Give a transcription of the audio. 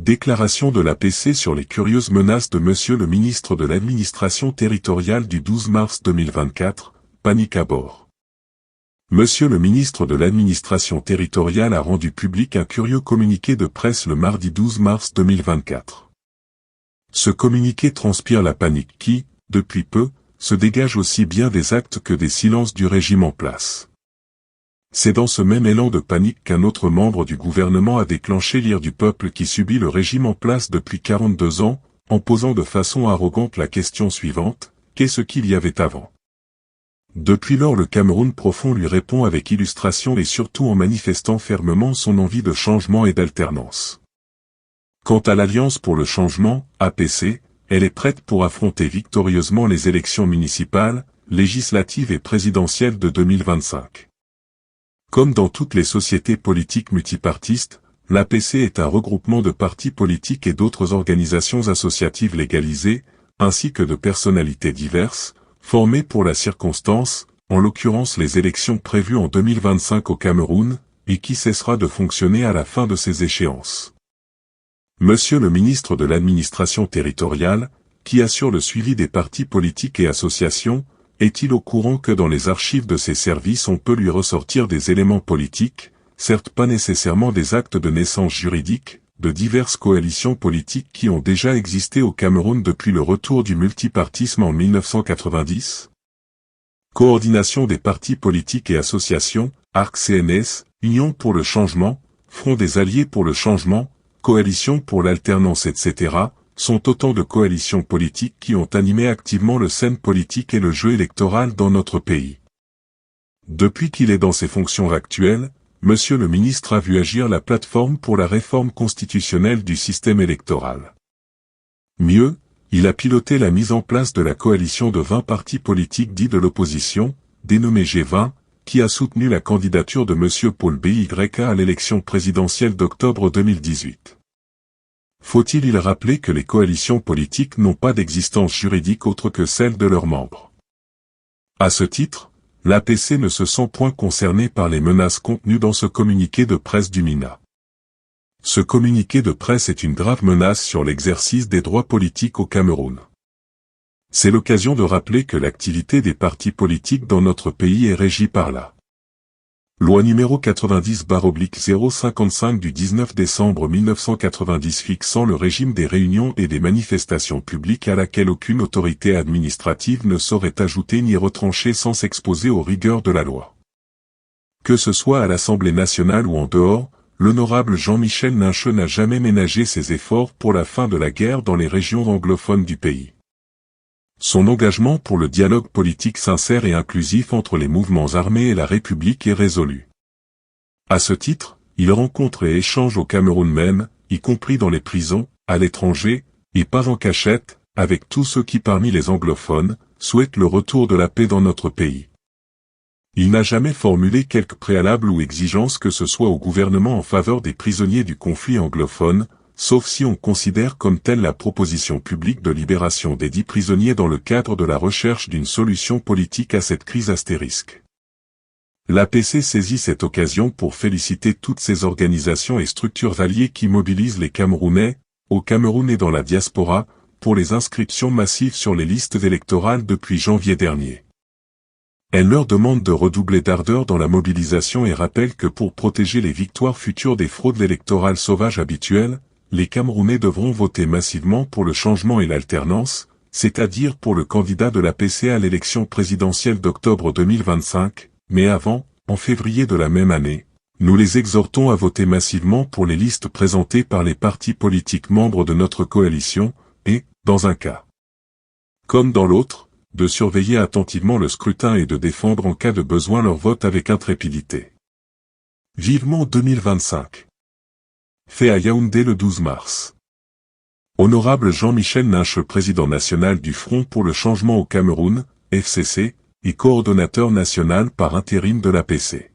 Déclaration de l'APC sur les curieuses menaces de Monsieur le ministre de l'Administration territoriale du 12 mars 2024, panique à bord. Monsieur le ministre de l'Administration territoriale a rendu public un curieux communiqué de presse le mardi 12 mars 2024. Ce communiqué transpire la panique qui, depuis peu, se dégage aussi bien des actes que des silences du régime en place. C'est dans ce même élan de panique qu'un autre membre du gouvernement a déclenché l'ire du peuple qui subit le régime en place depuis 42 ans, en posant de façon arrogante la question suivante, qu'est-ce qu'il y avait avant? Depuis lors le Cameroun profond lui répond avec illustration et surtout en manifestant fermement son envie de changement et d'alternance. Quant à l'Alliance pour le changement, APC, elle est prête pour affronter victorieusement les élections municipales, législatives et présidentielles de 2025. Comme dans toutes les sociétés politiques multipartistes, l'APC est un regroupement de partis politiques et d'autres organisations associatives légalisées, ainsi que de personnalités diverses, formées pour la circonstance, en l'occurrence les élections prévues en 2025 au Cameroun, et qui cessera de fonctionner à la fin de ces échéances. Monsieur le ministre de l'Administration territoriale, qui assure le suivi des partis politiques et associations, est-il au courant que dans les archives de ses services on peut lui ressortir des éléments politiques, certes pas nécessairement des actes de naissance juridique, de diverses coalitions politiques qui ont déjà existé au Cameroun depuis le retour du multipartisme en 1990? Coordination des partis politiques et associations, ARC-CNS, Union pour le changement, Front des alliés pour le changement, Coalition pour l'alternance etc., sont autant de coalitions politiques qui ont animé activement le scène politique et le jeu électoral dans notre pays. Depuis qu'il est dans ses fonctions actuelles, Monsieur le ministre a vu agir la plateforme pour la réforme constitutionnelle du système électoral. Mieux, il a piloté la mise en place de la coalition de 20 partis politiques dits de l'opposition, dénommée G20, qui a soutenu la candidature de Monsieur Paul Biya à l'élection présidentielle d'octobre 2018. Faut-il rappeler que les coalitions politiques n'ont pas d'existence juridique autre que celle de leurs membres. À ce titre, l'APC ne se sent point concernée par les menaces contenues dans ce communiqué de presse du MINA. Ce communiqué de presse est une grave menace sur l'exercice des droits politiques au Cameroun. C'est l'occasion de rappeler que l'activité des partis politiques dans notre pays est régie par la Loi numéro 90/055 du 19 décembre 1990 fixant le régime des réunions et des manifestations publiques à laquelle aucune autorité administrative ne saurait ajouter ni retrancher sans s'exposer aux rigueurs de la loi. Que ce soit à l'Assemblée nationale ou en dehors, l'honorable Jean-Michel Nincheux n'a jamais ménagé ses efforts pour la fin de la guerre dans les régions anglophones du pays. Son engagement pour le dialogue politique sincère et inclusif entre les mouvements armés et la République est résolu. À ce titre, il rencontre et échange au Cameroun même, y compris dans les prisons, à l'étranger, et pas en cachette, avec tous ceux qui parmi les anglophones, souhaitent le retour de la paix dans notre pays. Il n'a jamais formulé quelque préalable ou exigence que ce soit au gouvernement en faveur des prisonniers du conflit anglophone, sauf si on considère comme telle la proposition publique de libération des 10 prisonniers dans le cadre de la recherche d'une solution politique à cette crise astérisque. L'APC saisit cette occasion pour féliciter toutes ces organisations et structures alliées qui mobilisent les Camerounais, au Cameroun et dans la diaspora, pour les inscriptions massives sur les listes électorales depuis janvier dernier. Elle leur demande de redoubler d'ardeur dans la mobilisation et rappelle que pour protéger les victoires futures des fraudes électorales sauvages habituelles, les Camerounais devront voter massivement pour le changement et l'alternance, c'est-à-dire pour le candidat de l'APC à l'élection présidentielle d'octobre 2025, mais avant, en février de la même année, nous les exhortons à voter massivement pour les listes présentées par les partis politiques membres de notre coalition, et, dans un cas comme dans l'autre, de surveiller attentivement le scrutin et de défendre en cas de besoin leur vote avec intrépidité. Vivement 2025. Fait à Yaoundé le 12 mars. Honorable Jean-Michel Nincheux, président national du Front pour le changement au Cameroun, FCC, et coordonnateur national par intérim de l'APC.